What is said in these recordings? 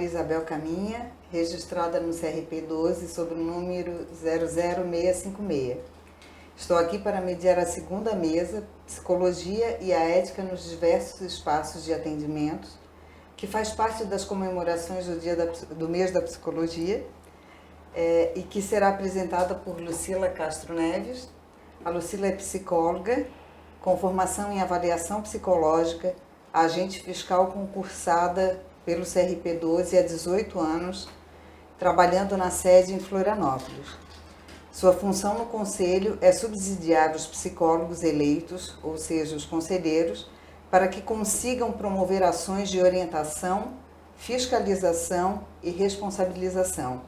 Maria Isabel Caminha, registrada no CRP 12 sob o número 00656. Estou aqui para mediar a segunda mesa, Psicologia e a Ética nos diversos espaços de atendimento, que faz parte das comemorações do mês da psicologia, e que será apresentada por Lucila Castro Neves. A Lucila é psicóloga, com formação em avaliação psicológica, agente fiscal concursada pelo CRP 12 há 18 anos, trabalhando na sede em Florianópolis. Sua função no Conselho é subsidiar os psicólogos eleitos, ou seja, os conselheiros, para que consigam promover ações de orientação, fiscalização e responsabilização.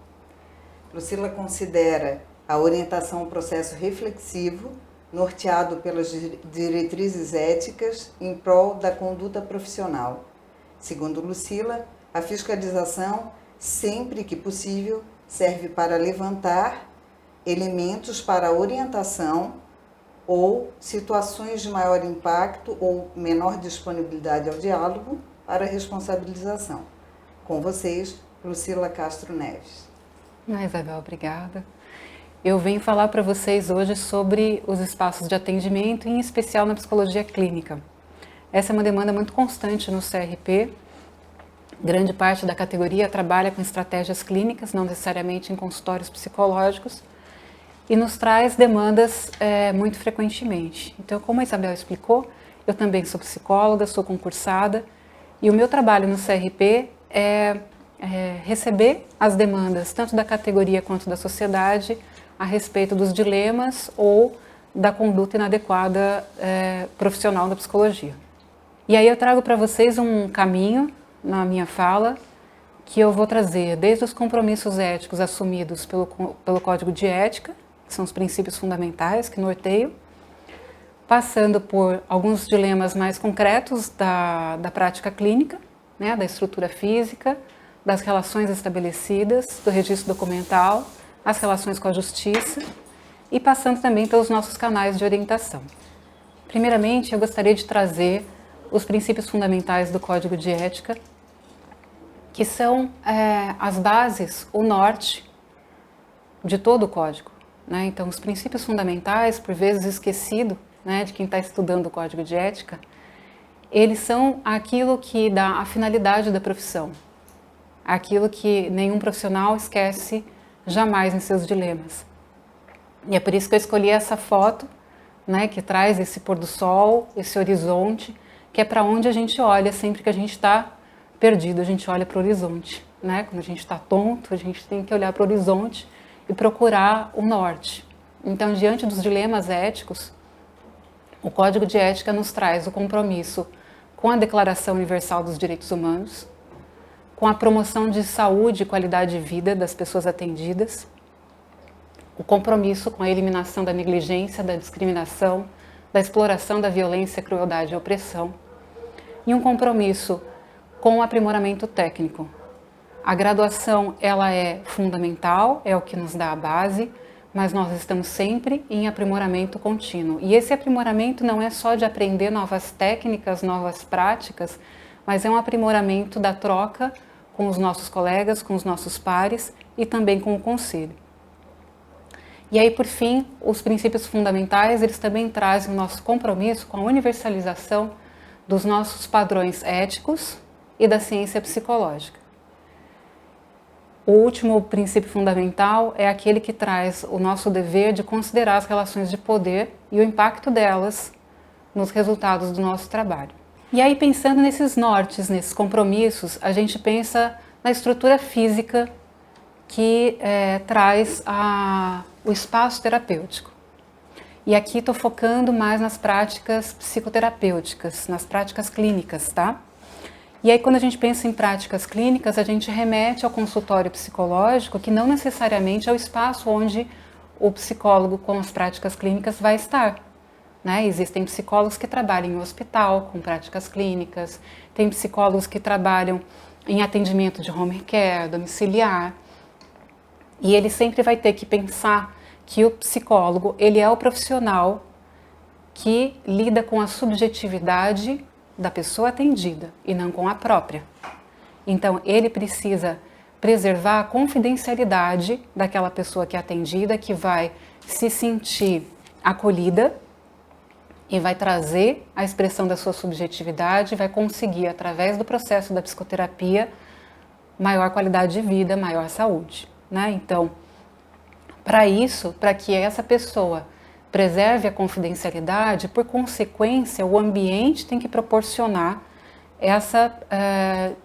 Lucila considera a orientação um processo reflexivo, norteado pelas diretrizes éticas em prol da conduta profissional. Segundo Lucila, a fiscalização, sempre que possível, serve para levantar elementos para orientação ou situações de maior impacto ou menor disponibilidade ao diálogo para responsabilização. Com vocês, Lucila Castro Neves. Isabel, obrigada. Eu venho falar para vocês hoje sobre os espaços de atendimento, em especial na psicologia clínica. Essa é uma demanda muito constante no CRP. Grande parte da categoria trabalha com estratégias clínicas, não necessariamente em consultórios psicológicos, e nos traz demandas muito frequentemente. Então, como a Isabel explicou, eu também sou psicóloga, sou concursada, e o meu trabalho no CRP é receber as demandas, tanto da categoria quanto da sociedade, a respeito dos dilemas ou da conduta inadequada profissional da psicologia. E aí eu trago para vocês um caminho na minha fala, que eu vou trazer desde os compromissos éticos assumidos pelo Código de Ética, que são os princípios fundamentais que norteiam, passando por alguns dilemas mais concretos da prática clínica, né, da estrutura física, das relações estabelecidas, do registro documental, as relações com a justiça e passando também pelos nossos canais de orientação. Primeiramente, eu gostaria de trazer os princípios fundamentais do Código de Ética, que são as bases, o norte de todo o Código, né? Então, os princípios fundamentais, por vezes esquecido, né, de quem está estudando o Código de Ética, eles são aquilo que dá a finalidade da profissão, aquilo que nenhum profissional esquece jamais em seus dilemas. E é por isso que eu escolhi essa foto, né, que traz esse pôr do sol, esse horizonte, que é para onde a gente olha sempre que a gente está perdido, a gente olha para o horizonte, né? Quando a gente está tonto, a gente tem que olhar para o horizonte e procurar o norte. Então, diante dos dilemas éticos, o Código de Ética nos traz o compromisso com a Declaração Universal dos Direitos Humanos, com a promoção de saúde e qualidade de vida das pessoas atendidas, o compromisso com a eliminação da negligência, da discriminação, da exploração da violência, crueldade e opressão, e um compromisso com o aprimoramento técnico. A graduação, ela é fundamental, é o que nos dá a base, mas nós estamos sempre em aprimoramento contínuo. E esse aprimoramento não é só de aprender novas técnicas, novas práticas, mas é um aprimoramento da troca com os nossos colegas, com os nossos pares e também com o conselho. E aí, por fim, os princípios fundamentais, eles também trazem o nosso compromisso com a universalização dos nossos padrões éticos e da ciência psicológica. O último princípio fundamental é aquele que traz o nosso dever de considerar as relações de poder e o impacto delas nos resultados do nosso trabalho. E aí, pensando nesses nortes, nesses compromissos, a gente pensa na estrutura física que traz o espaço terapêutico. E aqui estou focando mais nas práticas psicoterapêuticas, nas práticas clínicas, tá? E aí, quando a gente pensa em práticas clínicas, a gente remete ao consultório psicológico, que não necessariamente é o espaço onde o psicólogo com as práticas clínicas vai estar, né? Existem psicólogos que trabalham em hospital com práticas clínicas, tem psicólogos que trabalham em atendimento de home care, domiciliar, e ele sempre vai ter que pensar que o psicólogo, ele é o profissional que lida com a subjetividade da pessoa atendida e não com a própria. Então, ele precisa preservar a confidencialidade daquela pessoa que é atendida, que vai se sentir acolhida e vai trazer a expressão da sua subjetividade, vai conseguir, através do processo da psicoterapia, maior qualidade de vida, maior saúde, né? Então, para isso, para que essa pessoa preserve a confidencialidade, por consequência, o ambiente tem que proporcionar essa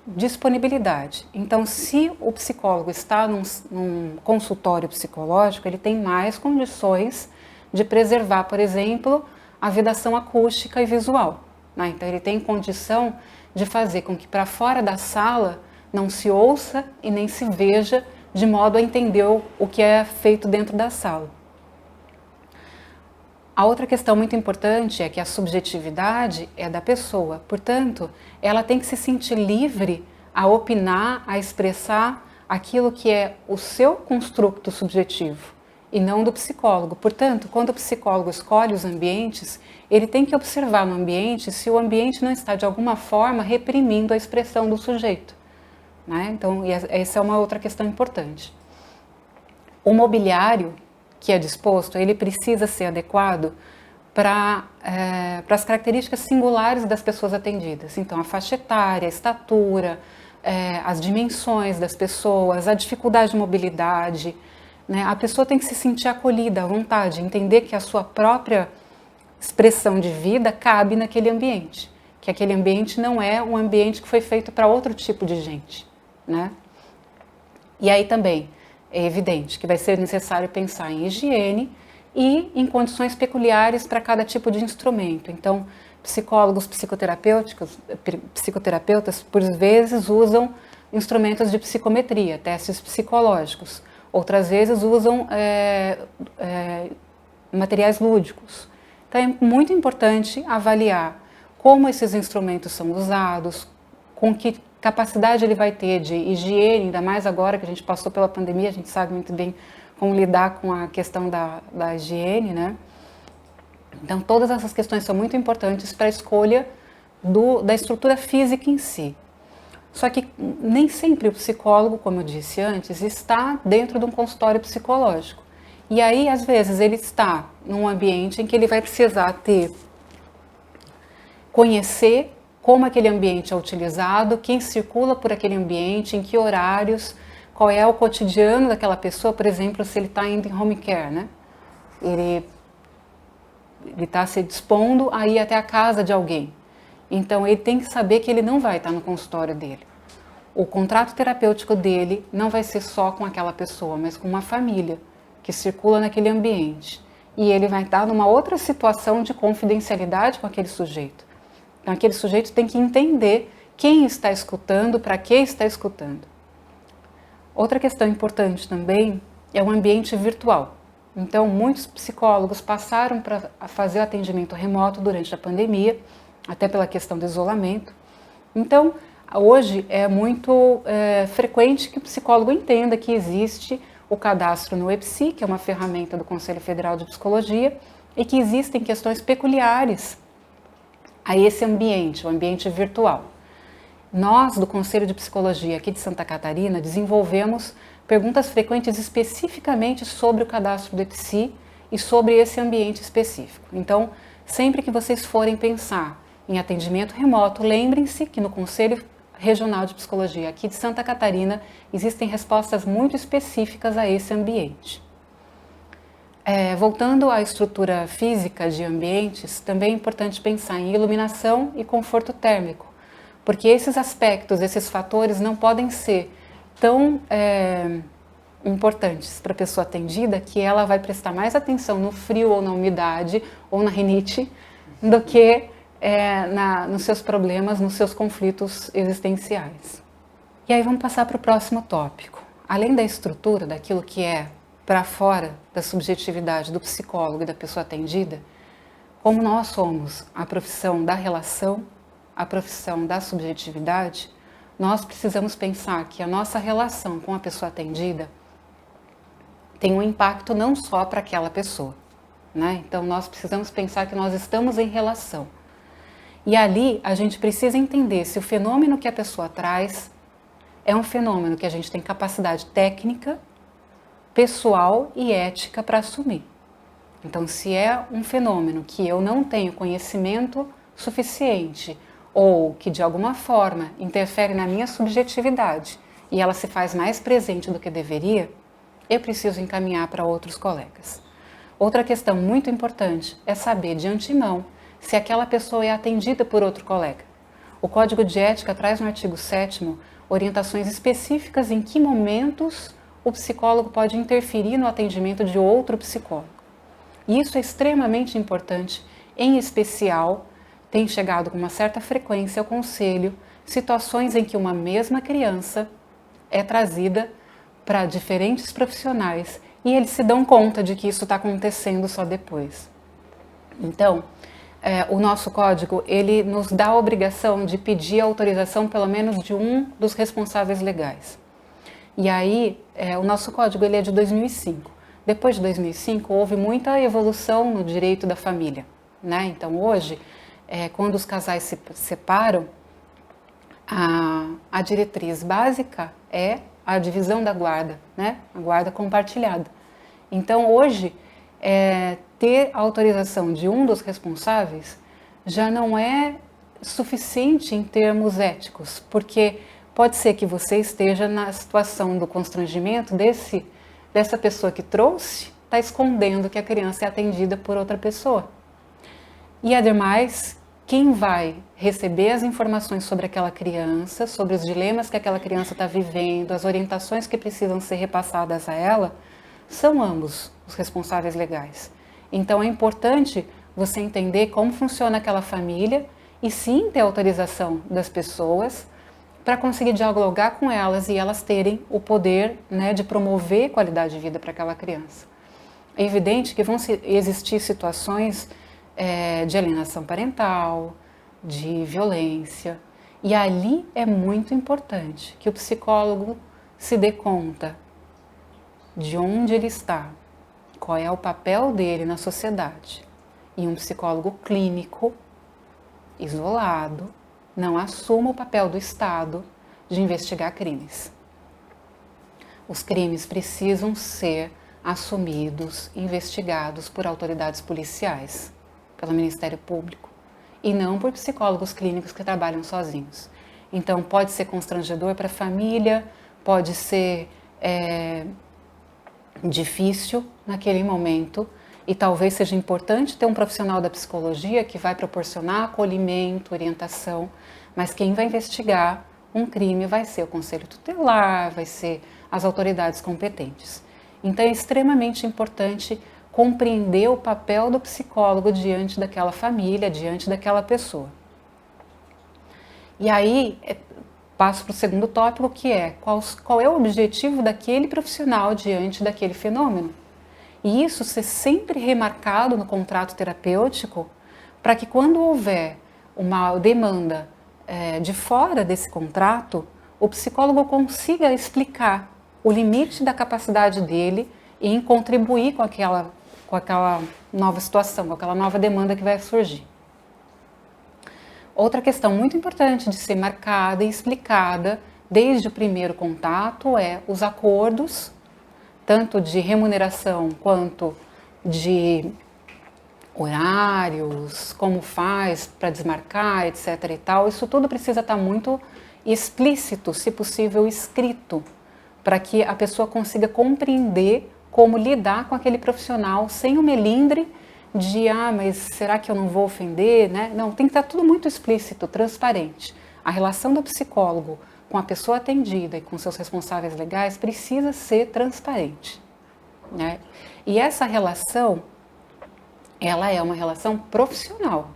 disponibilidade. Então, se o psicólogo está num consultório psicológico, ele tem mais condições de preservar, por exemplo, a vedação acústica e visual, né? Então, ele tem condição de fazer com que para fora da sala não se ouça e nem se veja, de modo a entender o que é feito dentro da sala. A outra questão muito importante é que a subjetividade é da pessoa, portanto, ela tem que se sentir livre a opinar, a expressar aquilo que é o seu construto subjetivo e não do psicólogo. Portanto, quando o psicólogo escolhe os ambientes, ele tem que observar no ambiente se o ambiente não está de alguma forma reprimindo a expressão do sujeito, né? Então, essa é uma outra questão importante. O mobiliário que é disposto, ele precisa ser adequado para as características singulares das pessoas atendidas. Então, a faixa etária, a estatura, as dimensões das pessoas, a dificuldade de mobilidade, né? A pessoa tem que se sentir acolhida, à vontade, entender que a sua própria expressão de vida cabe naquele ambiente, que aquele ambiente não é um ambiente que foi feito para outro tipo de gente, né? E aí também é evidente que vai ser necessário pensar em higiene e em condições peculiares para cada tipo de instrumento. Então, psicólogos psicoterapeutas, por vezes, usam instrumentos de psicometria, testes psicológicos. Outras vezes usam materiais lúdicos. Então, é muito importante avaliar como esses instrumentos são usados, com que capacidade ele vai ter de higiene, ainda mais agora que a gente passou pela pandemia, a gente sabe muito bem como lidar com a questão da higiene, né? Então, todas essas questões são muito importantes para a escolha da estrutura física em si. Só que nem sempre o psicólogo, como eu disse antes, está dentro de um consultório psicológico. E aí, às vezes, ele está num ambiente em que ele vai precisar conhecer como aquele ambiente é utilizado, quem circula por aquele ambiente, em que horários, qual é o cotidiano daquela pessoa, por exemplo, se ele está indo em home care, né? Ele está se dispondo a ir até a casa de alguém. Então, ele tem que saber que ele não vai estar no consultório dele. O contrato terapêutico dele não vai ser só com aquela pessoa, mas com uma família que circula naquele ambiente. E ele vai estar numa outra situação de confidencialidade com aquele sujeito. Então, aquele sujeito tem que entender quem está escutando, para que está escutando. Outra questão importante também é o ambiente virtual. Então, muitos psicólogos passaram para fazer o atendimento remoto durante a pandemia, até pela questão do isolamento. Então, hoje é muito frequente que o psicólogo entenda que existe o cadastro no EPSI, que é uma ferramenta do Conselho Federal de Psicologia, e que existem questões peculiares a esse ambiente, o ambiente virtual. Nós, do Conselho de Psicologia aqui de Santa Catarina, desenvolvemos perguntas frequentes especificamente sobre o cadastro do EPSI e sobre esse ambiente específico. Então, sempre que vocês forem pensar em atendimento remoto, lembrem-se que no Conselho Regional de Psicologia aqui de Santa Catarina existem respostas muito específicas a esse ambiente. Voltando à estrutura física de ambientes, também é importante pensar em iluminação e conforto térmico, porque esses aspectos, esses fatores não podem ser tão importantes para a pessoa atendida que ela vai prestar mais atenção no frio ou na umidade ou na rinite do que nos seus problemas, nos seus conflitos existenciais. E aí vamos passar para o próximo tópico. Além da estrutura, daquilo que é para fora da subjetividade do psicólogo e da pessoa atendida, como nós somos a profissão da relação, a profissão da subjetividade, nós precisamos pensar que a nossa relação com a pessoa atendida tem um impacto não só para aquela pessoa, né? Então nós precisamos pensar que nós estamos em relação. E ali a gente precisa entender se o fenômeno que a pessoa traz é um fenômeno que a gente tem capacidade técnica, pessoal e ética para assumir. Então, se é um fenômeno que eu não tenho conhecimento suficiente ou que de alguma forma interfere na minha subjetividade e ela se faz mais presente do que deveria, eu preciso encaminhar para outros colegas. Outra questão muito importante é saber de antemão se aquela pessoa é atendida por outro colega. O Código de Ética traz no artigo 7º orientações específicas em que momentos o psicólogo pode interferir no atendimento de outro psicólogo. E isso é extremamente importante, em especial, tem chegado com uma certa frequência ao conselho situações em que uma mesma criança é trazida para diferentes profissionais e eles se dão conta de que isso está acontecendo só depois. Então, o nosso código, ele nos dá a obrigação de pedir a autorização pelo menos de um dos responsáveis legais. E aí, o nosso código ele é de 2005. Depois de 2005, houve muita evolução no direito da família, né? Então, hoje, quando os casais se separam, a diretriz básica é a divisão da guarda, né? A guarda compartilhada. Então, hoje, ter a autorização de um dos responsáveis já não é suficiente em termos éticos, porque pode ser que você esteja na situação do constrangimento dessa pessoa que trouxe, está escondendo que a criança é atendida por outra pessoa. E ademais, quem vai receber as informações sobre aquela criança, sobre os dilemas que aquela criança está vivendo, as orientações que precisam ser repassadas a ela, são ambos os responsáveis legais. Então é importante você entender como funciona aquela família e sim ter autorização das pessoas para conseguir dialogar com elas e elas terem o poder, né, de promover qualidade de vida para aquela criança. É evidente que vão existir situações de alienação parental, de violência, e ali é muito importante que o psicólogo se dê conta de onde ele está, qual é o papel dele na sociedade. E um psicólogo clínico, isolado, não assuma o papel do Estado de investigar crimes. Os crimes precisam ser assumidos, investigados por autoridades policiais, pelo Ministério Público, e não por psicólogos clínicos que trabalham sozinhos. Então, pode ser constrangedor para a família, pode ser difícil naquele momento, e talvez seja importante ter um profissional da psicologia que vai proporcionar acolhimento, orientação, mas quem vai investigar um crime vai ser o Conselho Tutelar, vai ser as autoridades competentes. Então é extremamente importante compreender o papel do psicólogo diante daquela família, diante daquela pessoa. E aí passo para o segundo tópico, que é qual é o objetivo daquele profissional diante daquele fenômeno. E isso ser sempre remarcado no contrato terapêutico, para que quando houver uma demanda de fora desse contrato, o psicólogo consiga explicar o limite da capacidade dele em contribuir com aquela nova situação, com aquela nova demanda que vai surgir. Outra questão muito importante de ser marcada e explicada desde o primeiro contato é os acordos, tanto de remuneração quanto de horários, como faz para desmarcar, etc. e tal. Isso tudo precisa estar muito explícito, se possível escrito, para que a pessoa consiga compreender como lidar com aquele profissional sem o melindre de, mas será que eu não vou ofender, né? Não, tem que estar tudo muito explícito, transparente. A relação do psicólogo com a pessoa atendida e com seus responsáveis legais precisa ser transparente, né? E essa relação, ela é uma relação profissional.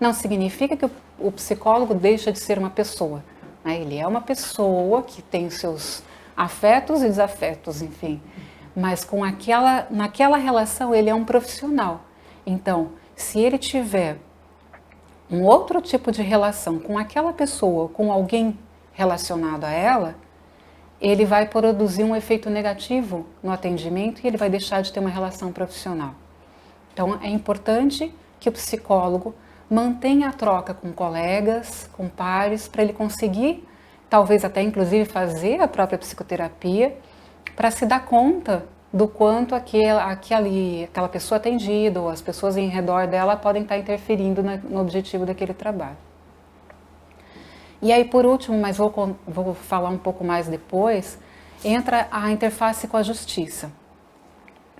Não significa que o psicólogo deixa de ser uma pessoa, né? Ele é uma pessoa que tem os seus afetos e desafetos, enfim. Mas naquela relação ele é um profissional. Então, se ele tiver um outro tipo de relação com aquela pessoa, com alguém relacionado a ela, ele vai produzir um efeito negativo no atendimento e ele vai deixar de ter uma relação profissional. Então, é importante que o psicólogo mantenha a troca com colegas, com pares, para ele conseguir talvez até inclusive fazer a própria psicoterapia, para se dar conta do quanto aquela pessoa atendida ou as pessoas em redor dela podem estar interferindo no objetivo daquele trabalho. E aí, por último, mas vou falar um pouco mais depois, entra a interface com a justiça,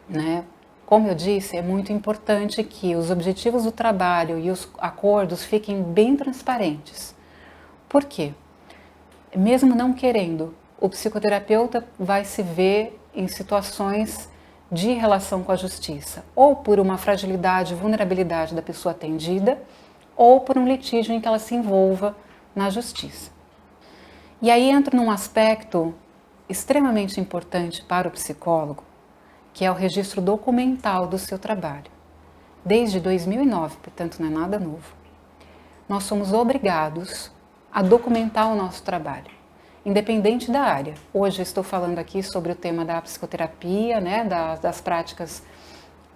né? Como eu disse, é muito importante que os objetivos do trabalho e os acordos fiquem bem transparentes. Por quê? Mesmo não querendo, o psicoterapeuta vai se ver em situações de relação com a justiça, ou por uma fragilidade e vulnerabilidade da pessoa atendida, ou por um litígio em que ela se envolva na justiça. E aí entra num aspecto extremamente importante para o psicólogo, que é o registro documental do seu trabalho. Desde 2009, portanto não é nada novo, nós somos obrigados a documentar o nosso trabalho, independente da área. Hoje eu estou falando aqui sobre o tema da psicoterapia, né, das práticas,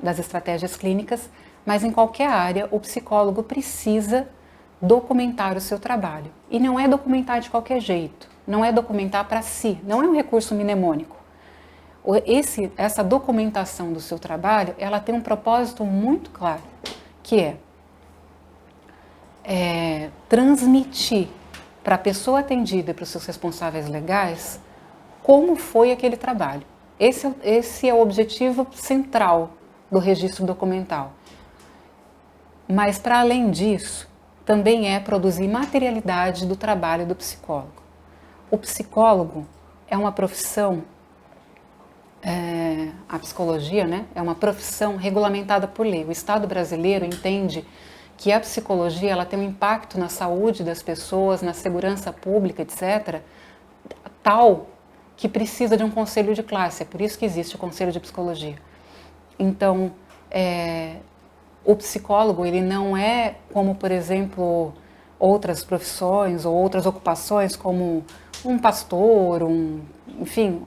das estratégias clínicas, mas em qualquer área o psicólogo precisa documentar o seu trabalho. E não é documentar de qualquer jeito, não é documentar para si, não é um recurso mnemônico. Essa documentação do seu trabalho, ela tem um propósito muito claro, que é transmitir para a pessoa atendida e para os seus responsáveis legais como foi aquele trabalho. Esse é o objetivo central do registro documental. Mas, para além disso, também é produzir materialidade do trabalho do psicólogo. O psicólogo é uma profissão, a psicologia, né, é uma profissão regulamentada por lei. O Estado brasileiro entende que a psicologia ela tem um impacto na saúde das pessoas, na segurança pública, etc., tal que precisa de um conselho de classe. É por isso que existe o conselho de psicologia. Então, o psicólogo ele não é como, por exemplo, outras profissões ou outras ocupações, como um pastor, enfim,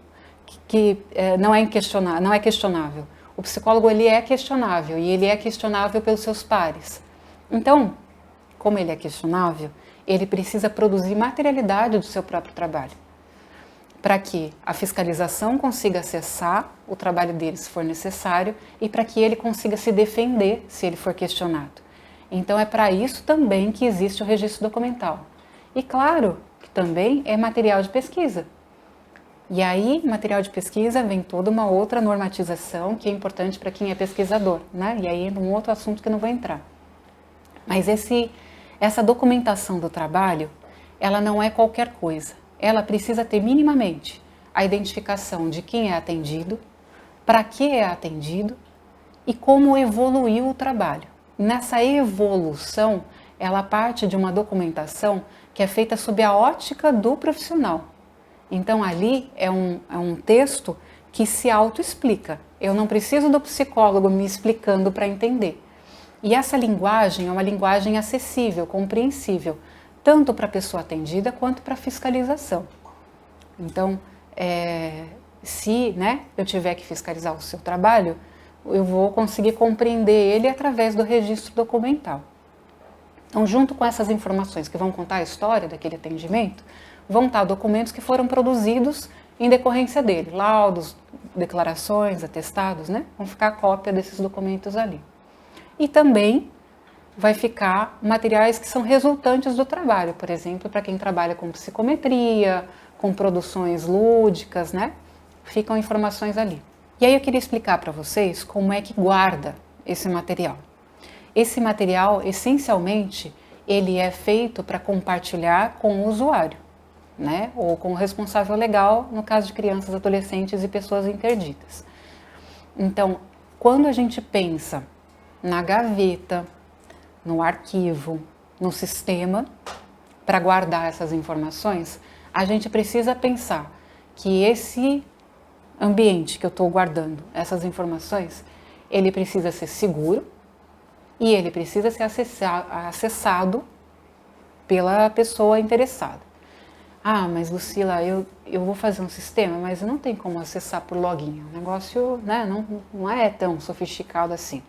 que não é questionável. O psicólogo ele é questionável e ele é questionável pelos seus pares. Então, como ele é questionável, ele precisa produzir materialidade do seu próprio trabalho, para que a fiscalização consiga acessar o trabalho dele se for necessário e para que ele consiga se defender se ele for questionado. Então é para isso também que existe o registro documental. E claro que também é material de pesquisa. E aí, material de pesquisa, vem toda uma outra normatização que é importante para quem é pesquisador, né? E aí é um outro assunto que eu não vou entrar. Mas essa documentação do trabalho, ela não é qualquer coisa. Ela precisa ter minimamente a identificação de quem é atendido, para que é atendido e como evoluiu o trabalho. Nessa evolução, ela parte de uma documentação que é feita sob a ótica do profissional. Então ali é um texto que se autoexplica. Eu não preciso do psicólogo me explicando para entender. E essa linguagem é uma linguagem acessível, compreensível, tanto para a pessoa atendida quanto para a fiscalização. Então, se eu tiver que fiscalizar o seu trabalho, eu vou conseguir compreender ele através do registro documental. Então, junto com essas informações que vão contar a história daquele atendimento, vão estar documentos que foram produzidos em decorrência dele, laudos, declarações, atestados, né? Vão ficar cópia desses documentos ali. E também vai ficar materiais que são resultantes do trabalho, por exemplo, para quem trabalha com psicometria, com produções lúdicas, né? Ficam informações ali. E aí eu queria explicar para vocês como é que guarda esse material. Esse material, essencialmente, ele é feito para compartilhar com o usuário, né? Ou com o responsável legal, no caso de crianças, adolescentes e pessoas interditas. Então, quando a gente pensa na gaveta, no arquivo, no sistema, para guardar essas informações, a gente precisa pensar que esse ambiente que eu estou guardando essas informações, ele precisa ser seguro e ele precisa ser acessado pela pessoa interessada. Ah, mas Lucila, eu vou fazer um sistema, mas não tem como acessar por login. O negócio, né, não é tão sofisticado assim.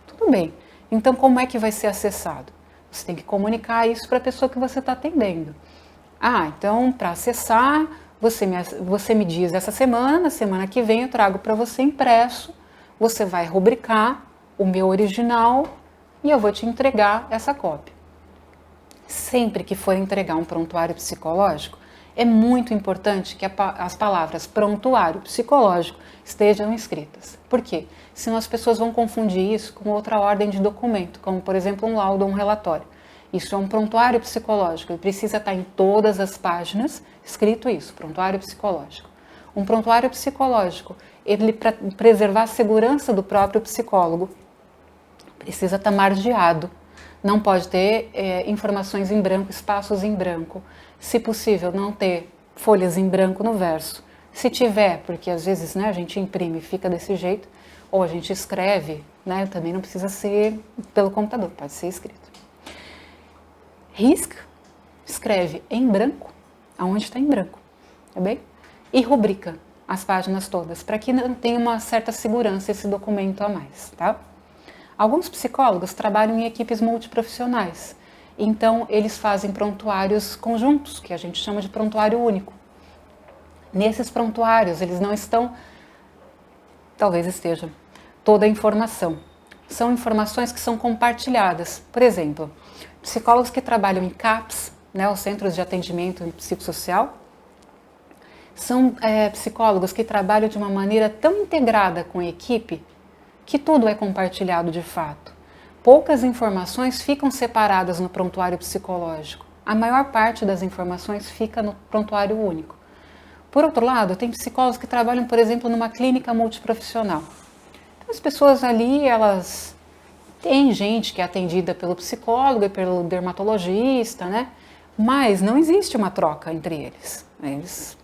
Tudo bem. Então, como é que vai ser acessado? Você tem que comunicar isso para a pessoa que você está atendendo. Então para acessar, você me diz essa semana, na semana que vem eu trago para você impresso, você vai rubricar o meu original e eu vou te entregar essa cópia. Sempre que for entregar um prontuário psicológico, é muito importante que as palavras prontuário psicológico estejam escritas. Por quê? Senão as pessoas vão confundir isso com outra ordem de documento, como por exemplo um laudo ou um relatório. Isso é um prontuário psicológico e precisa estar em todas as páginas escrito isso, prontuário psicológico. Um prontuário psicológico, ele para preservar a segurança do próprio psicólogo, precisa estar margeado. Não pode ter informações em branco, espaços em branco. Se possível, não ter folhas em branco no verso. Se tiver, porque às vezes a gente imprime e fica desse jeito, ou a gente escreve, também não precisa ser pelo computador, pode ser escrito. Risca, escreve em branco, aonde está em branco, tá bem? E rubrica as páginas todas, para que não tenha uma certa segurança esse documento a mais, tá? Alguns psicólogos trabalham em equipes multiprofissionais, então eles fazem prontuários conjuntos, que a gente chama de prontuário único. Nesses prontuários, eles não estão, talvez esteja, toda a informação. São informações que são compartilhadas. Por exemplo, psicólogos que trabalham em CAPS, os Centros de Atendimento Psicossocial, são psicólogos que trabalham de uma maneira tão integrada com a equipe que tudo é compartilhado de fato. Poucas informações ficam separadas no prontuário psicológico. A maior parte das informações fica no prontuário único. Por outro lado, tem psicólogos que trabalham, por exemplo, numa clínica multiprofissional. Então, as pessoas ali, elas têm gente que é atendida pelo psicólogo e pelo dermatologista, mas não existe uma troca entre eles. Eles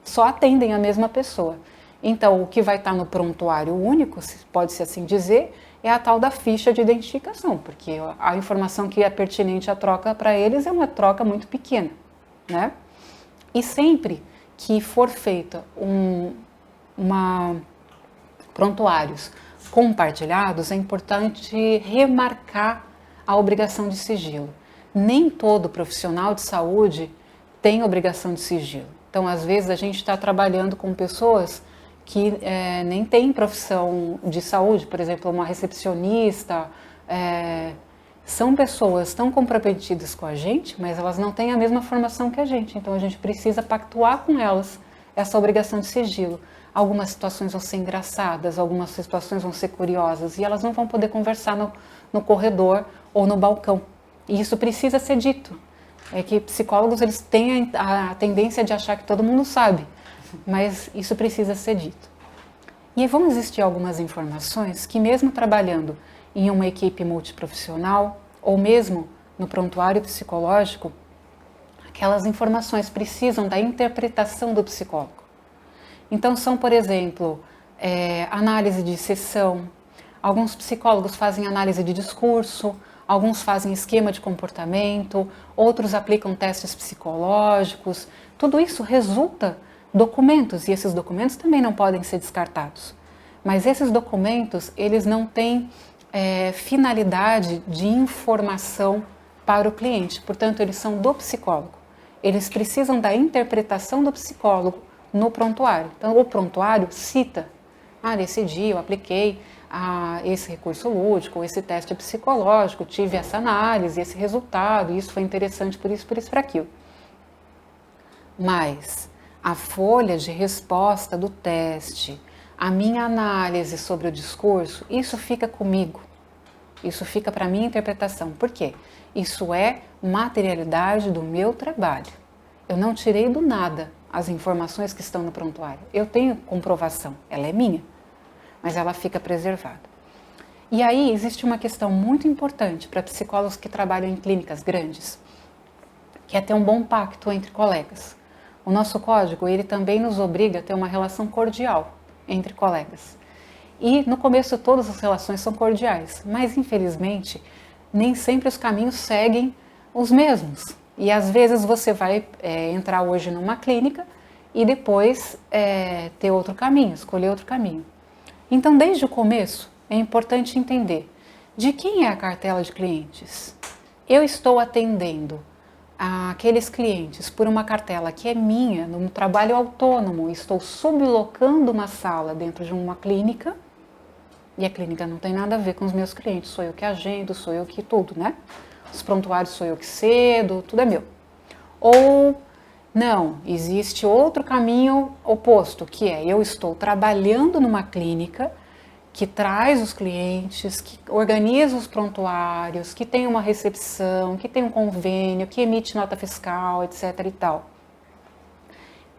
só atendem a mesma pessoa. Então, o que vai estar no prontuário único, pode-se assim dizer, é a tal da ficha de identificação, porque a informação que é pertinente à troca para eles é uma troca muito pequena, E sempre que for feita prontuários compartilhados, é importante remarcar a obrigação de sigilo. Nem todo profissional de saúde tem obrigação de sigilo. Então, às vezes, a gente está trabalhando com pessoas que nem têm profissão de saúde, por exemplo, uma recepcionista, são pessoas tão comprometidas com a gente, mas elas não têm a mesma formação que a gente, então a gente precisa pactuar com elas essa obrigação de sigilo. Algumas situações vão ser engraçadas, algumas situações vão ser curiosas e elas não vão poder conversar no corredor ou no balcão. E isso precisa ser dito. É que psicólogos eles têm a tendência de achar que todo mundo sabe, mas isso precisa ser dito. E vão existir algumas informações que mesmo trabalhando em uma equipe multiprofissional ou mesmo no prontuário psicológico, aquelas informações precisam da interpretação do psicólogo. Então são, por exemplo, análise de sessão, alguns psicólogos fazem análise de discurso, alguns fazem esquema de comportamento, outros aplicam testes psicológicos, tudo isso resulta documentos e esses documentos também não podem ser descartados. Mas esses documentos, eles não têm finalidade de informação para o cliente, portanto eles são do psicólogo. Eles precisam da interpretação do psicólogo no prontuário. Então, o prontuário cita, nesse dia eu apliquei esse recurso lúdico, esse teste psicológico, tive essa análise, esse resultado, isso foi interessante por isso, para aquilo. Mas a folha de resposta do teste, a minha análise sobre o discurso, isso fica comigo. Isso fica para minha interpretação. Por quê? Isso é materialidade do meu trabalho. Eu não tirei do nada as informações que estão no prontuário. Eu tenho comprovação, ela é minha, mas ela fica preservada. E aí existe uma questão muito importante para psicólogos que trabalham em clínicas grandes, que é ter um bom pacto entre colegas. O nosso código, ele também nos obriga a ter uma relação cordial entre colegas. E no começo todas as relações são cordiais, mas infelizmente nem sempre os caminhos seguem os mesmos. E às vezes você vai entrar hoje numa clínica e depois ter outro caminho, escolher outro caminho. Então, desde o começo, é importante entender de quem é a cartela de clientes. Eu estou atendendo aqueles clientes por uma cartela que é minha, num trabalho autônomo, estou sublocando uma sala dentro de uma clínica, e a clínica não tem nada a ver com os meus clientes, sou eu que agendo, sou eu que tudo, né? Os prontuários sou eu que cedo, tudo é meu. Ou não, existe outro caminho oposto, que é eu estou trabalhando numa clínica que traz os clientes, que organiza os prontuários, que tem uma recepção, que tem um convênio, que emite nota fiscal, etc. e tal.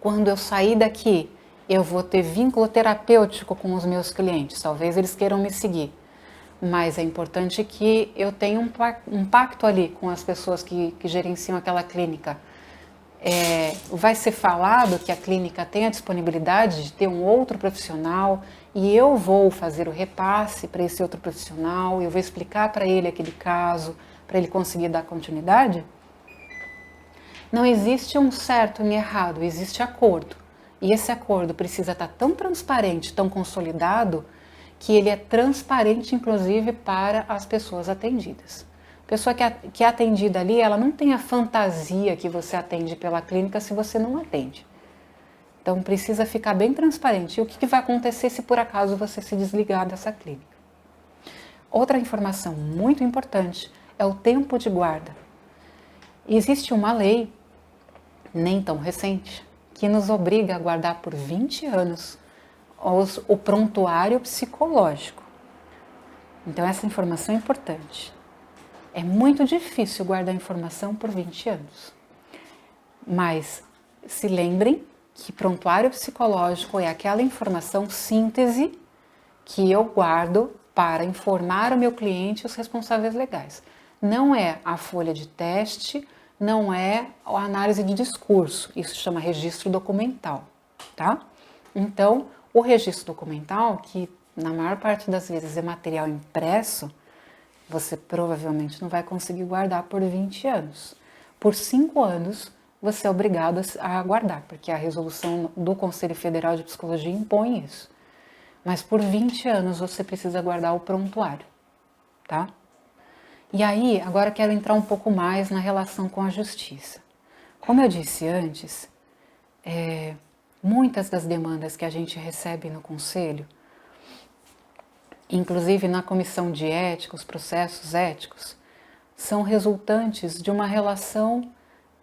Quando eu sair daqui, eu vou ter vínculo terapêutico com os meus clientes, talvez eles queiram me seguir, mas é importante que eu tenha um pacto ali com as pessoas que gerenciam aquela clínica. Vai ser falado que a clínica tem a disponibilidade de ter um outro profissional e eu vou fazer o repasse para esse outro profissional, eu vou explicar para ele aquele caso, para ele conseguir dar continuidade? Não existe um certo e errado, existe acordo. E esse acordo precisa estar tão transparente, tão consolidado, que ele é transparente, inclusive, para as pessoas atendidas. A pessoa que é atendida ali, ela não tem a fantasia que você atende pela clínica se você não atende. Então, precisa ficar bem transparente. E o que vai acontecer se, por acaso, você se desligar dessa clínica? Outra informação muito importante é o tempo de guarda. Existe uma lei, nem tão recente, que nos obriga a guardar por 20 anos o prontuário psicológico. Então, essa informação é importante. É muito difícil guardar informação por 20 anos. Mas se lembrem que prontuário psicológico é aquela informação síntese que eu guardo para informar o meu cliente e os responsáveis legais. Não é a folha de teste, não é a análise de discurso, isso chama registro documental, tá? Então, o registro documental, que na maior parte das vezes é material impresso, você provavelmente não vai conseguir guardar por 20 anos. Por 5 anos, você é obrigado a guardar, porque a resolução do Conselho Federal de Psicologia impõe isso. Mas por 20 anos você precisa guardar o prontuário, tá? E aí, agora quero entrar um pouco mais na relação com a justiça. Como eu disse antes, muitas das demandas que a gente recebe no Conselho, inclusive na comissão de ética, os processos éticos, são resultantes de uma relação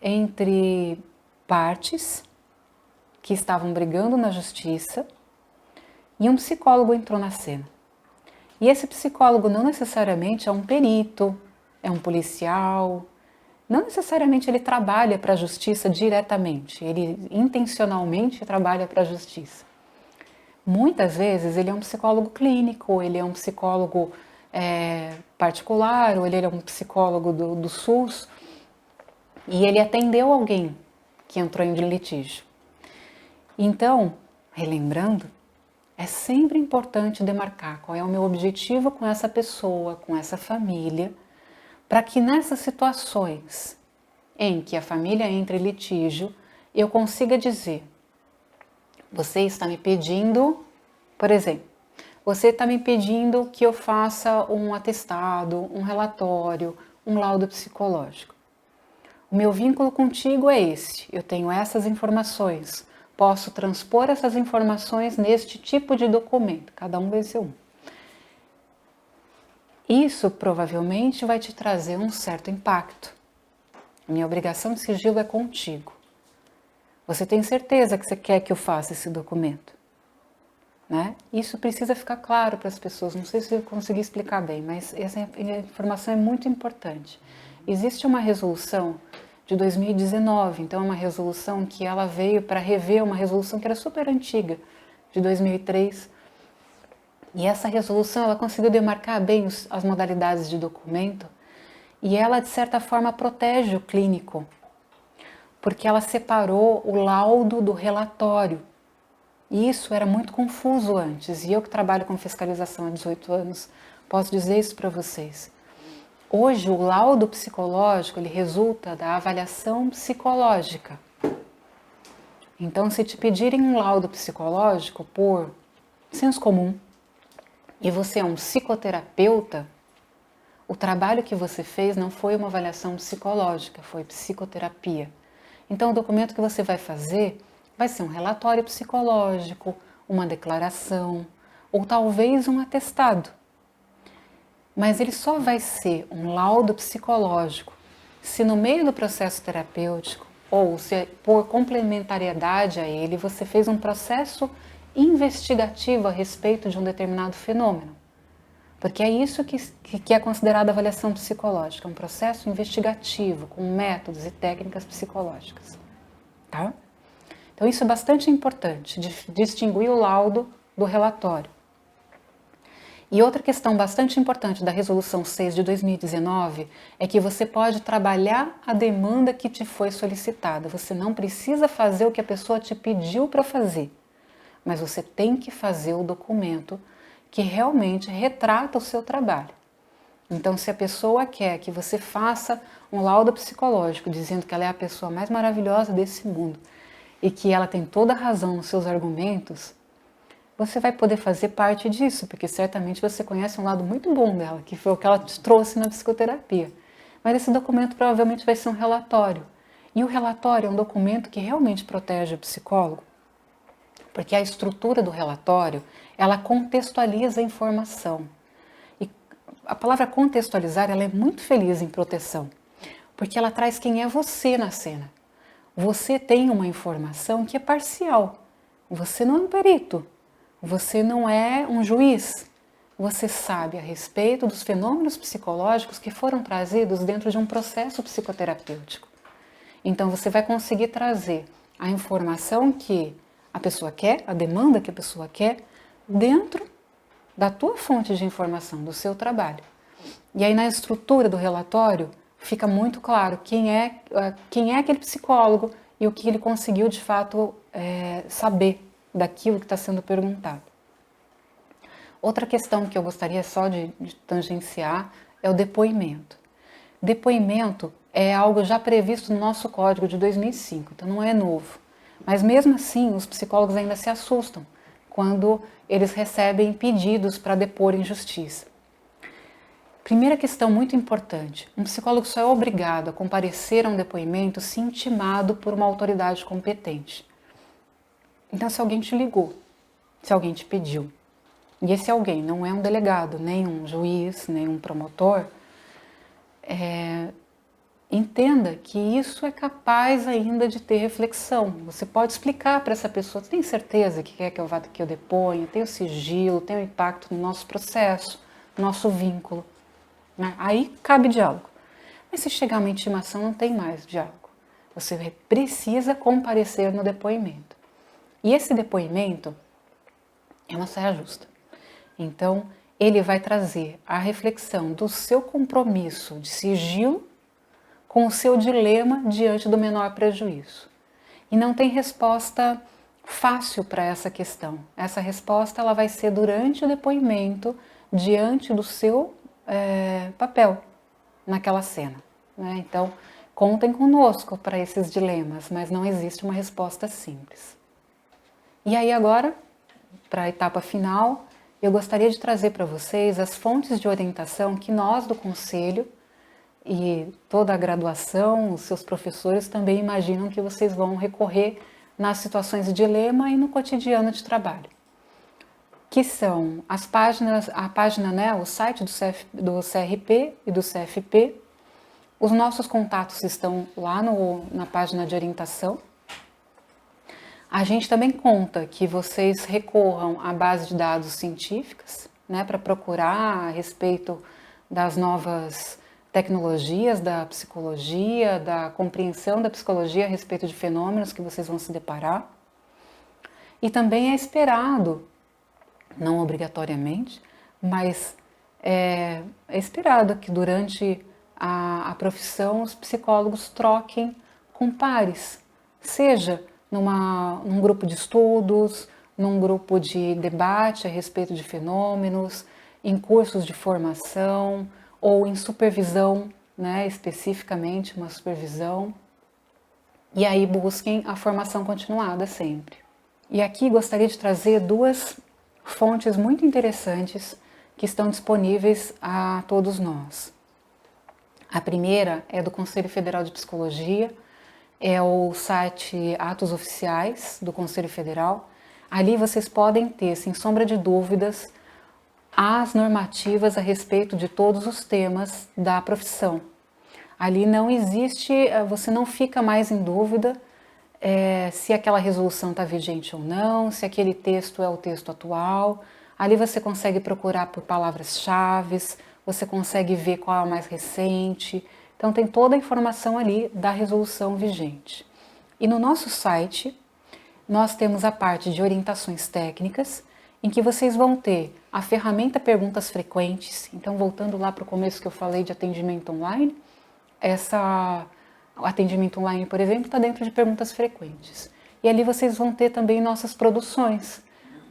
entre partes que estavam brigando na justiça e um psicólogo entrou na cena. E esse psicólogo não necessariamente é um perito, é um policial, não necessariamente ele trabalha para a justiça diretamente, ele intencionalmente trabalha para a justiça. Muitas vezes ele é um psicólogo clínico, ele é um psicólogo particular, ou ele é um psicólogo do SUS, e ele atendeu alguém que entrou em litígio. Então, relembrando, é sempre importante demarcar qual é o meu objetivo com essa pessoa, com essa família, para que nessas situações em que a família entra em litígio, eu consiga dizer: você está me pedindo, por exemplo, você está me pedindo que eu faça um atestado, um relatório, um laudo psicológico. O meu vínculo contigo é esse, eu tenho essas informações, posso transpor essas informações neste tipo de documento, cada um vai ser um. Isso provavelmente vai te trazer um certo impacto. Minha obrigação de sigilo é contigo. Você tem certeza que você quer que eu faça esse documento? Né? Isso precisa ficar claro para as pessoas, não sei se eu consegui explicar bem, mas essa informação é muito importante. Existe uma resolução de 2019, então é uma resolução que ela veio para rever uma resolução que era super antiga, de 2003, e essa resolução ela conseguiu demarcar bem as modalidades de documento e ela de certa forma protege o clínico, porque ela separou o laudo do relatório. E isso era muito confuso antes, e eu que trabalho com fiscalização há 18 anos, posso dizer isso para vocês. Hoje, o laudo psicológico, ele resulta da avaliação psicológica. Então, se te pedirem um laudo psicológico por senso comum, e você é um psicoterapeuta, O trabalho que você fez não foi uma avaliação psicológica, foi psicoterapia. Então, o documento que você vai fazer vai ser um relatório psicológico, uma declaração ou talvez um atestado. Mas ele só vai ser um laudo psicológico se no meio do processo terapêutico ou se por complementariedade a ele você fez um processo investigativo a respeito de um determinado fenômeno. Porque é isso que é considerado avaliação psicológica, um processo investigativo com métodos e técnicas psicológicas. Tá? Então isso é bastante importante, distinguir o laudo do relatório. E outra questão bastante importante da Resolução 6 de 2019 é que você pode trabalhar a demanda que te foi solicitada. Você não precisa fazer o que a pessoa te pediu para fazer, mas você tem que fazer o documento que realmente retrata o seu trabalho. Então, se a pessoa quer que você faça um laudo psicológico dizendo que ela é a pessoa mais maravilhosa desse mundo e que ela tem toda a razão nos seus argumentos, você vai poder fazer parte disso, porque certamente você conhece um lado muito bom dela, que foi o que ela te trouxe na psicoterapia. Mas esse documento provavelmente vai ser um relatório. E o relatório é um documento que realmente protege o psicólogo, porque a estrutura do relatório, ela contextualiza a informação. E a palavra contextualizar, ela é muito feliz em proteção, porque ela traz quem é você na cena. Você tem uma informação que é parcial. Você não é um perito. Você não é um juiz. Você sabe a respeito dos fenômenos psicológicos que foram trazidos dentro de um processo psicoterapêutico. Então você vai conseguir trazer a informação que a pessoa quer, a demanda que a pessoa quer, dentro da tua fonte de informação, do seu trabalho. E aí na estrutura do relatório fica muito claro quem é aquele psicólogo e o que ele conseguiu de fato saber daquilo que está sendo perguntado. Outra questão que eu gostaria só de tangenciar é o depoimento. Depoimento é algo já previsto no nosso código de 2005, então não é novo. Mas mesmo assim, os psicólogos ainda se assustam quando eles recebem pedidos para depor em justiça. Primeira questão muito importante, um psicólogo só é obrigado a comparecer a um depoimento se intimado por uma autoridade competente. Então, se alguém te ligou, se alguém te pediu, e esse alguém não é um delegado, nem um juiz, nem um promotor, entenda que isso é capaz ainda de ter reflexão. Você pode explicar para essa pessoa, você tem certeza que quer que eu deponha, tem o sigilo, tem o impacto no nosso processo, no nosso vínculo. Né? Aí cabe diálogo. Mas se chegar uma intimação, não tem mais diálogo. Você precisa comparecer no depoimento. E esse depoimento é uma saia justa. Então, ele vai trazer a reflexão do seu compromisso de sigilo com o seu dilema diante do menor prejuízo. E não tem resposta fácil para essa questão. Essa resposta ela vai ser durante o depoimento, diante do seu papel naquela cena. Né? Então, contem conosco para esses dilemas, mas não existe uma resposta simples. E aí agora, para a etapa final, eu gostaria de trazer para vocês as fontes de orientação que nós do Conselho e toda a graduação, os seus professores também imaginam que vocês vão recorrer nas situações de dilema e no cotidiano de trabalho. Que são as páginas, a página, né, o site do CRP e do CFP. Os nossos contatos estão lá na página de orientação. A gente também conta que vocês recorram à base de dados científicas, né, para procurar a respeito das novas tecnologias da psicologia, da compreensão da psicologia a respeito de fenômenos que vocês vão se deparar. E também é esperado, não obrigatoriamente, mas é esperado que durante a profissão os psicólogos troquem com pares, seja num grupo de estudos, num grupo de debate a respeito de fenômenos, em cursos de formação ou em supervisão, né, especificamente uma supervisão, e aí busquem a formação continuada sempre. E aqui gostaria de trazer duas fontes muito interessantes que estão disponíveis a todos nós. A primeira é do Conselho Federal de Psicologia, é o site Atos Oficiais do Conselho Federal. Ali vocês podem ter, sem sombra de dúvidas, as normativas a respeito de todos os temas da profissão. Ali não existe, você não fica mais em dúvida se aquela resolução está vigente ou não, se aquele texto é o texto atual. Ali você consegue procurar por palavras-chave, você consegue ver qual é a mais recente. Então tem toda a informação ali da resolução vigente. E no nosso site, nós temos a parte de orientações técnicas, em que vocês vão ter a ferramenta Perguntas Frequentes. Então, voltando lá para o começo que eu falei de atendimento online, o atendimento online, por exemplo, está dentro de Perguntas Frequentes. E ali vocês vão ter também nossas produções.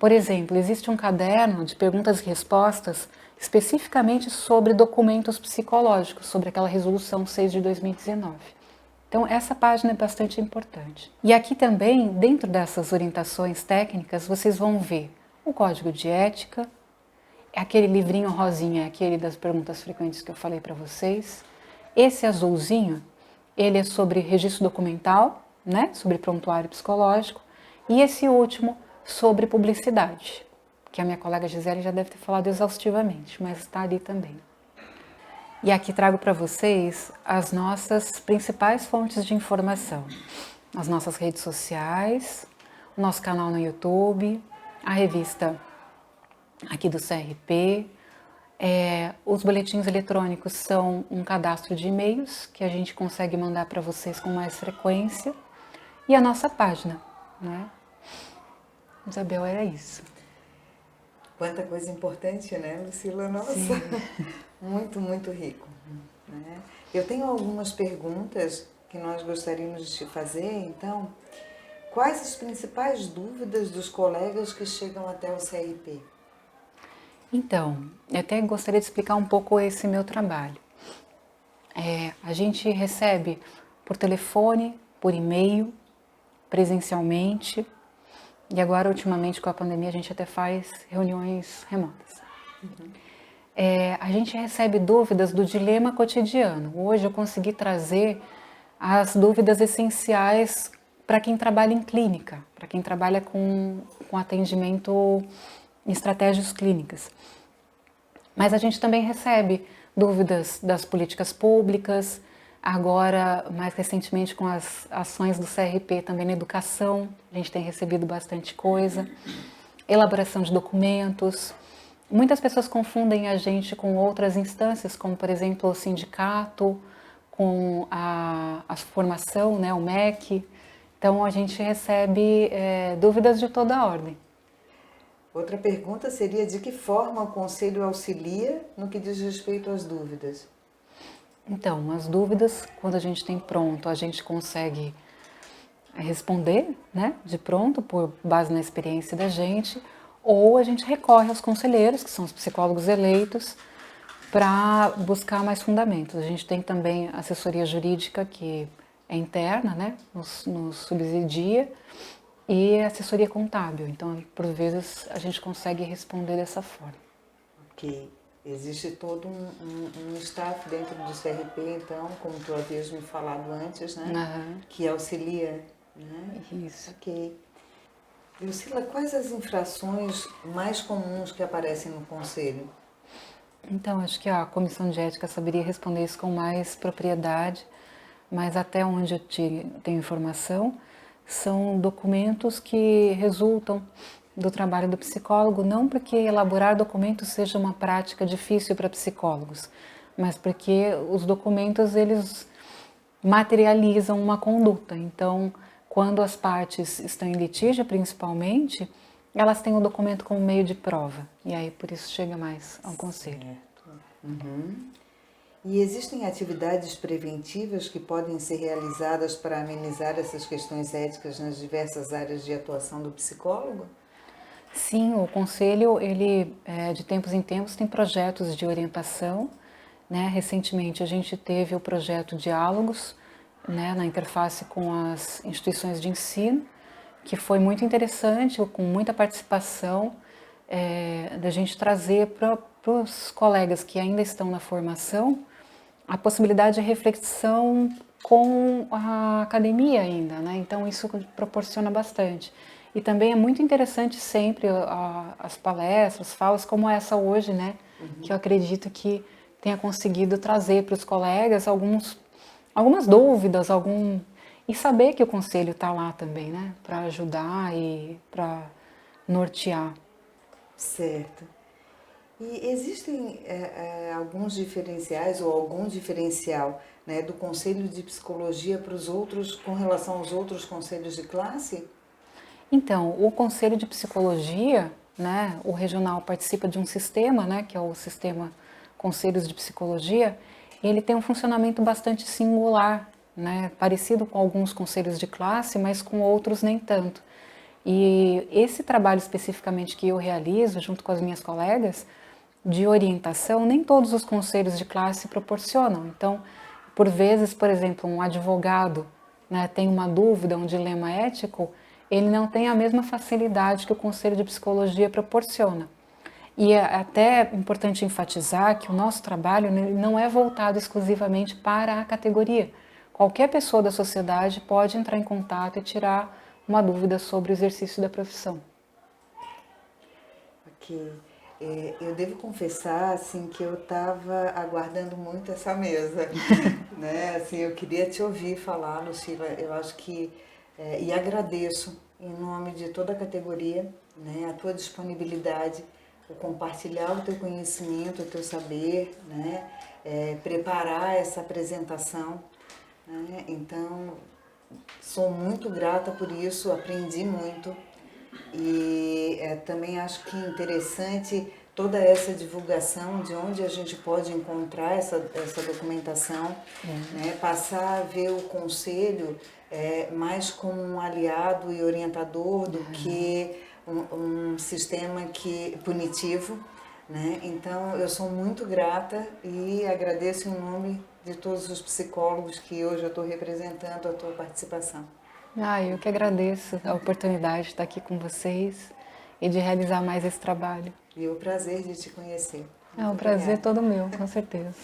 Por exemplo, existe um caderno de perguntas e respostas especificamente sobre documentos psicológicos, sobre aquela resolução 6 de 2019. Então, essa página é bastante importante. E aqui também, dentro dessas orientações técnicas, vocês vão ver o código de ética, aquele livrinho rosinha, aquele das perguntas frequentes que eu falei para vocês. Esse azulzinho, ele é sobre registro documental, né, sobre prontuário psicológico, e esse último sobre publicidade, que a minha colega Gisele já deve ter falado exaustivamente, mas está ali também. E aqui trago para vocês as nossas principais fontes de informação, as nossas redes sociais, o nosso canal no YouTube, a revista aqui do CRP, os boletins eletrônicos são um cadastro de e-mails que a gente consegue mandar para vocês com mais frequência, e a nossa página, né? Isabel, era isso. Quanta coisa importante, né, Lucila? Nossa, muito, muito rico. Né? Eu tenho algumas perguntas que nós gostaríamos de te fazer, então. Quais as principais dúvidas dos colegas que chegam até o CRP? Então, eu até gostaria de explicar um pouco esse meu trabalho. A gente recebe por telefone, por e-mail, presencialmente, e agora, ultimamente, com a pandemia, a gente até faz reuniões remotas. A gente recebe dúvidas do dilema cotidiano. Hoje eu consegui trazer as dúvidas essenciais para quem trabalha em clínica, para quem trabalha com atendimento em estratégias clínicas. Mas a gente também recebe dúvidas das políticas públicas, agora, mais recentemente, com as ações do CRP também na educação, a gente tem recebido bastante coisa, elaboração de documentos. Muitas pessoas confundem a gente com outras instâncias, como, por exemplo, o sindicato, com a formação, né, o MEC. Então, a gente recebe dúvidas de toda a ordem. Outra pergunta seria de que forma o Conselho auxilia no que diz respeito às dúvidas? Então, as dúvidas, quando a gente tem pronto, a gente consegue responder, né, de pronto, por base na experiência da gente, ou a gente recorre aos conselheiros, que são os psicólogos eleitos, para buscar mais fundamentos. A gente tem também assessoria jurídica, que é interna, né, nos subsidia, e assessoria contábil. Então, por vezes, a gente consegue responder dessa forma. Ok. Existe todo um staff dentro do CRP, então, como tu havias me falado antes, né? Que auxilia, né? Isso. Ok. Lucila, quais as infrações mais comuns que aparecem no Conselho? Então, acho que a Comissão de Ética saberia responder isso com mais propriedade, mas até onde eu tenho informação, são documentos que resultam do trabalho do psicólogo, não porque elaborar documentos seja uma prática difícil para psicólogos, mas porque os documentos, eles materializam uma conduta. Então, quando as partes estão em litígio, principalmente, elas têm o documento como meio de prova, e aí por isso chega mais ao conselho. E existem atividades preventivas que podem ser realizadas para amenizar essas questões éticas nas diversas áreas de atuação do psicólogo? Sim, o Conselho, ele de tempos em tempos tem projetos de orientação, né? Recentemente a gente teve o projeto Diálogos, né, na interface com as instituições de ensino, que foi muito interessante, com muita participação da gente trazer para os colegas que ainda estão na formação a possibilidade de reflexão com a academia ainda, né? Então isso proporciona bastante. E também é muito interessante sempre as palestras, falas como essa hoje, né? Que eu acredito que tenha conseguido trazer para os colegas algumas dúvidas, e saber que o conselho está lá também, né? Para ajudar e para nortear. Certo. E existem alguns diferenciais ou algum diferencial, né, do Conselho de Psicologia para os outros, com relação aos outros conselhos de classe? Então, o Conselho de Psicologia, né, o regional participa de um sistema, né, que é o sistema Conselhos de Psicologia. Ele tem um funcionamento bastante singular, né, parecido com alguns conselhos de classe, mas com outros nem tanto. E esse trabalho especificamente que eu realizo junto com as minhas colegas de orientação, nem todos os conselhos de classe proporcionam. Então, por vezes, por exemplo, um advogado, né, tem uma dúvida, um dilema ético, ele não tem a mesma facilidade que o conselho de psicologia proporciona. E é até importante enfatizar que o nosso trabalho não é voltado exclusivamente para a categoria. Qualquer pessoa da sociedade pode entrar em contato e tirar uma dúvida sobre o exercício da profissão. Ok. Eu devo confessar assim que eu estava aguardando muito essa mesa, né? Assim, eu queria te ouvir falar, Lucila. Eu acho que e agradeço em nome de toda a categoria, né, a tua disponibilidade, o compartilhar o teu conhecimento, o teu saber, né, preparar essa apresentação, né? Então, sou muito grata por isso, aprendi muito. E também acho que interessante toda essa divulgação de onde a gente pode encontrar essa documentação, né? Passar a ver o conselho mais como um aliado e orientador do que um sistema punitivo, né? Então eu sou muito grata e agradeço em nome de todos os psicólogos que hoje eu estou representando a tua participação. Eu que agradeço a oportunidade de estar aqui com vocês e de realizar mais esse trabalho. E o prazer de te conhecer. É um prazer todo meu, com certeza.